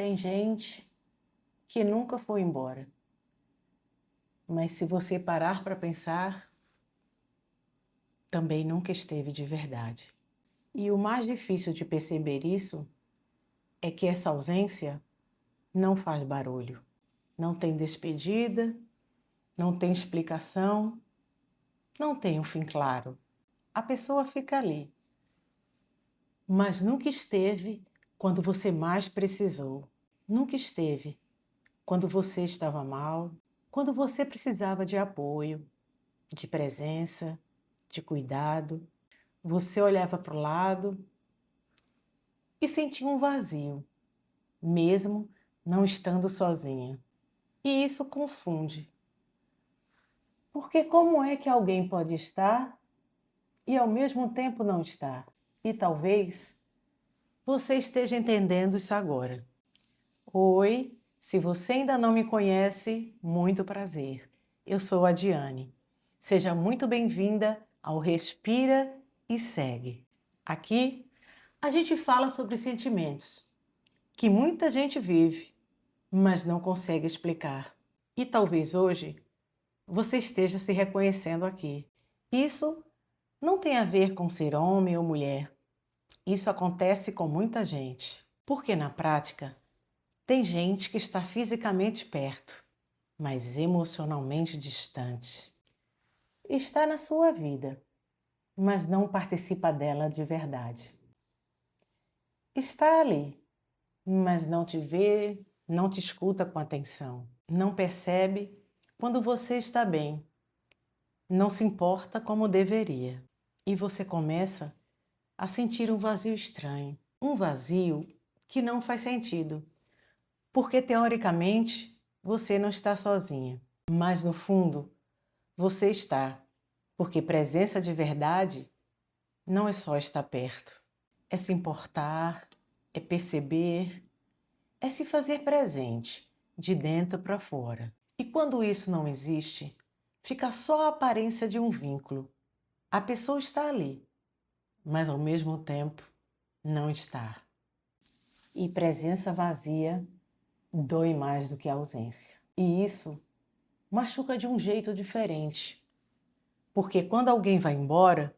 tem gente que nunca foi embora. Mas se você parar para pensar, também nunca esteve de verdade. E o mais difícil de perceber isso é que essa ausência não faz barulho. Não tem despedida, não tem explicação, não tem um fim claro. A pessoa fica ali, mas nunca esteve quando você mais precisou. Nunca esteve quando você estava mal, quando você precisava de apoio, de presença, de cuidado. Você olhava para o lado e sentia um vazio, mesmo não estando sozinha. E isso confunde. Porque como é que alguém pode estar e ao mesmo tempo não estar? E talvez você esteja entendendo isso agora. Oi, se você ainda não me conhece, muito prazer. Eu sou a Diane. Seja muito bem-vinda ao Respira e Segue. Aqui a gente fala sobre sentimentos que muita gente vive, mas não consegue explicar. E talvez hoje você esteja se reconhecendo aqui. Isso não tem a ver com ser homem ou mulher. Isso acontece com muita gente. Porque na prática, tem gente que está fisicamente perto, mas emocionalmente distante. Está na sua vida, mas não participa dela de verdade. Está ali, mas não te vê, não te escuta com atenção. Não percebe quando você está bem. Não se importa como deveria. E você começa a sentir um vazio estranho. Um vazio que não faz sentido. Porque teoricamente você não está sozinha. Mas no fundo você está. Porque presença de verdade não é só estar perto. É se importar, é perceber, é se fazer presente, de dentro para fora. E quando isso não existe, fica só a aparência de um vínculo. A pessoa está ali, mas ao mesmo tempo não está. E presença vazia dói mais do que a ausência. E isso machuca de um jeito diferente. Porque quando alguém vai embora,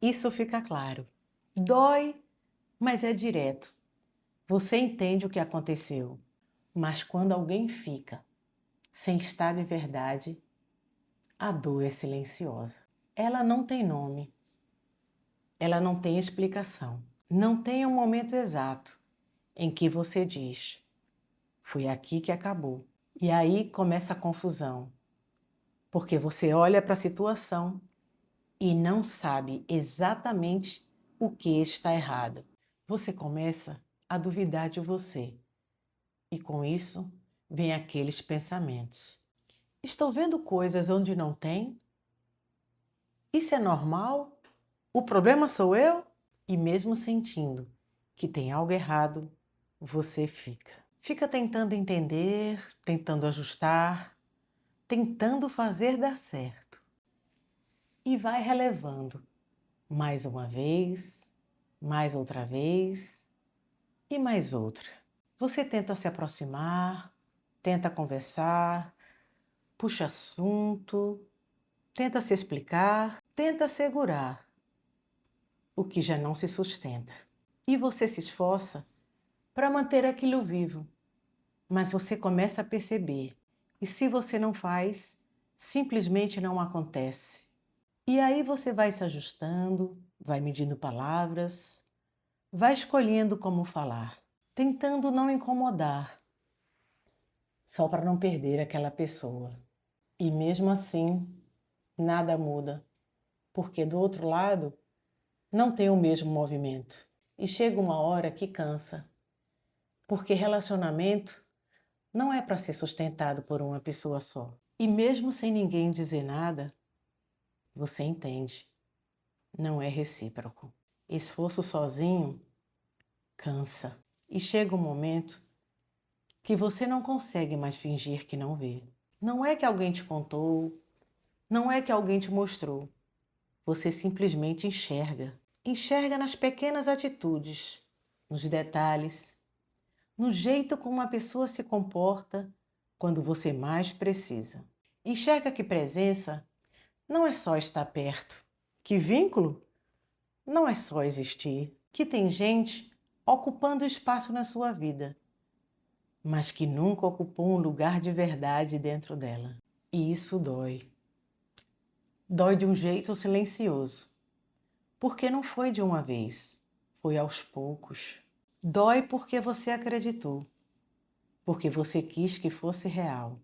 isso fica claro. Dói, mas é direto. Você entende o que aconteceu. Mas quando alguém fica sem estar de verdade, a dor é silenciosa. Ela não tem nome. Ela não tem explicação. Não tem um momento exato em que você diz: foi aqui que acabou. E aí começa a confusão. Porque você olha para a situação e não sabe exatamente o que está errado. Você começa a duvidar de você. E com isso vem aqueles pensamentos. Estou vendo coisas onde não tem? Isso é normal? O problema sou eu? E mesmo sentindo que tem algo errado, você fica. Fica tentando entender, tentando ajustar, tentando fazer dar certo. E vai relevando mais uma vez, mais outra vez e mais outra. Você tenta se aproximar, tenta conversar, puxa assunto, tenta se explicar, tenta segurar o que já não se sustenta. E você se esforça para manter aquilo vivo, mas você começa a perceber, e se você não faz, simplesmente não acontece. E aí você vai se ajustando, vai medindo palavras, vai escolhendo como falar, tentando não incomodar, só para não perder aquela pessoa. E mesmo assim, nada muda, porque do outro lado não tem o mesmo movimento. E chega uma hora que cansa, porque relacionamento não é para ser sustentado por uma pessoa só. E mesmo sem ninguém dizer nada, você entende. Não é recíproco. Esforço sozinho cansa. E chega um momento que você não consegue mais fingir que não vê. Não é que alguém te contou, não é que alguém te mostrou. Você simplesmente enxerga. Enxerga nas pequenas atitudes, nos detalhes, no jeito como uma pessoa se comporta quando você mais precisa. Enxerga que presença não é só estar perto, que vínculo não é só existir, que tem gente ocupando espaço na sua vida, mas que nunca ocupou um lugar de verdade dentro dela. E isso dói. Dói de um jeito silencioso, porque não foi de uma vez, foi aos poucos. Dói porque você acreditou, porque você quis que fosse real.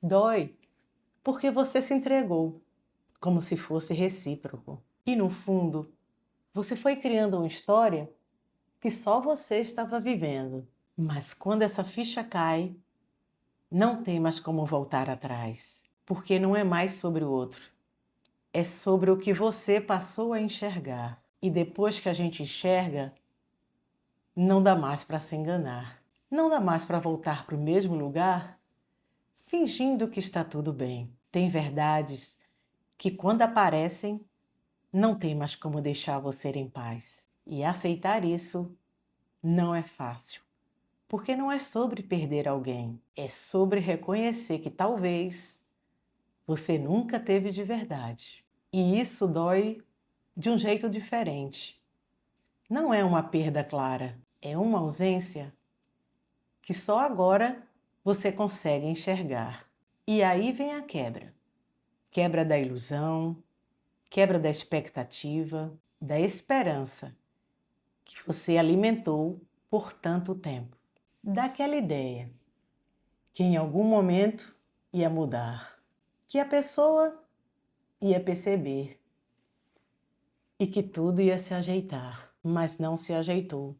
Dói porque você se entregou, como se fosse recíproco. E no fundo, você foi criando uma história que só você estava vivendo. Mas quando essa ficha cai, não tem mais como voltar atrás, porque não é mais sobre o outro, é sobre o que você passou a enxergar. E depois que a gente enxerga, não dá mais para se enganar. Não dá mais para voltar para o mesmo lugar fingindo que está tudo bem. Tem verdades que, quando aparecem, não tem mais como deixar você em paz. E aceitar isso não é fácil, porque não é sobre perder alguém, é sobre reconhecer que talvez você nunca teve de verdade. E isso dói de um jeito diferente. Não é uma perda clara, é uma ausência que só agora você consegue enxergar. E aí vem a quebra. Quebra da ilusão, quebra da expectativa, da esperança que você alimentou por tanto tempo. Daquela ideia que em algum momento ia mudar, que a pessoa ia perceber e que tudo ia se ajeitar, mas não se ajeitou.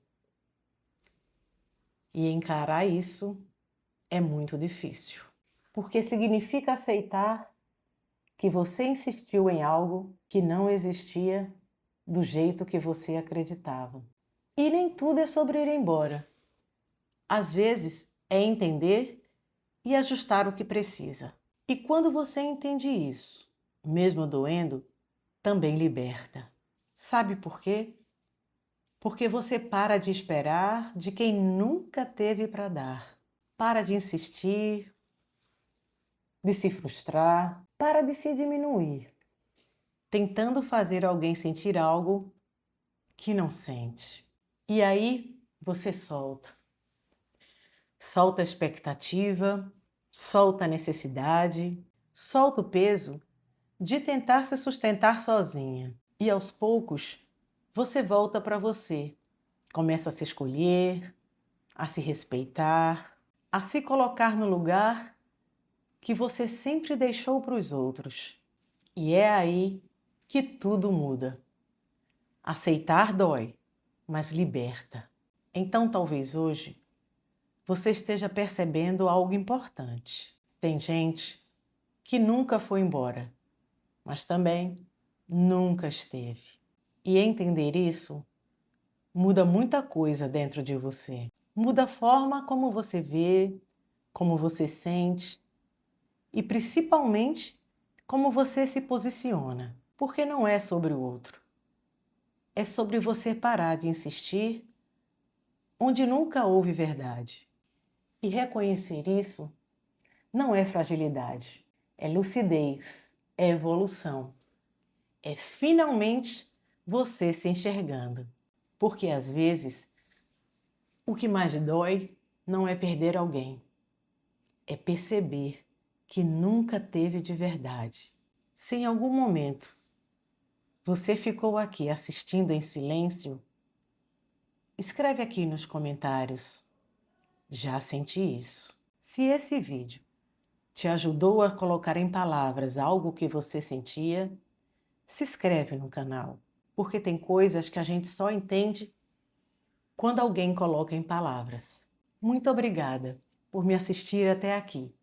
E encarar isso é muito difícil, porque significa aceitar que você insistiu em algo que não existia do jeito que você acreditava. E nem tudo é sobre ir embora. Às vezes é entender e ajustar o que precisa. E quando você entende isso, mesmo doendo, também liberta. Sabe por quê? Porque você para de esperar de quem nunca teve para dar. Para de insistir, de se frustrar, para de se diminuir, tentando fazer alguém sentir algo que não sente. E aí você solta. Solta a expectativa, solta a necessidade, solta o peso de tentar se sustentar sozinha. E aos poucos, você volta para você. Começa a se escolher, a se respeitar, a se colocar no lugar que você sempre deixou para os outros. E é aí que tudo muda. Aceitar dói, mas liberta. Então, talvez hoje, você esteja percebendo algo importante. Tem gente que nunca foi embora, mas também nunca esteve. E entender isso muda muita coisa dentro de você. Muda a forma como você vê, como você sente e principalmente como você se posiciona. Porque não é sobre o outro. É sobre você parar de insistir onde nunca houve verdade. E reconhecer isso não é fragilidade, é lucidez, é evolução. É finalmente você se enxergando. Porque às vezes o que mais dói não é perder alguém, é perceber que nunca teve de verdade. Se em algum momento você ficou aqui assistindo em silêncio, escreve aqui nos comentários. Já senti isso. Se esse vídeo te ajudou a colocar em palavras algo que você sentia, se inscreve no canal, porque tem coisas que a gente só entende quando alguém coloca em palavras. Muito obrigada por me assistir até aqui.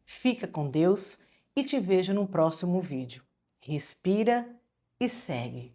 Fica com Deus e te vejo no próximo vídeo. Respira e segue.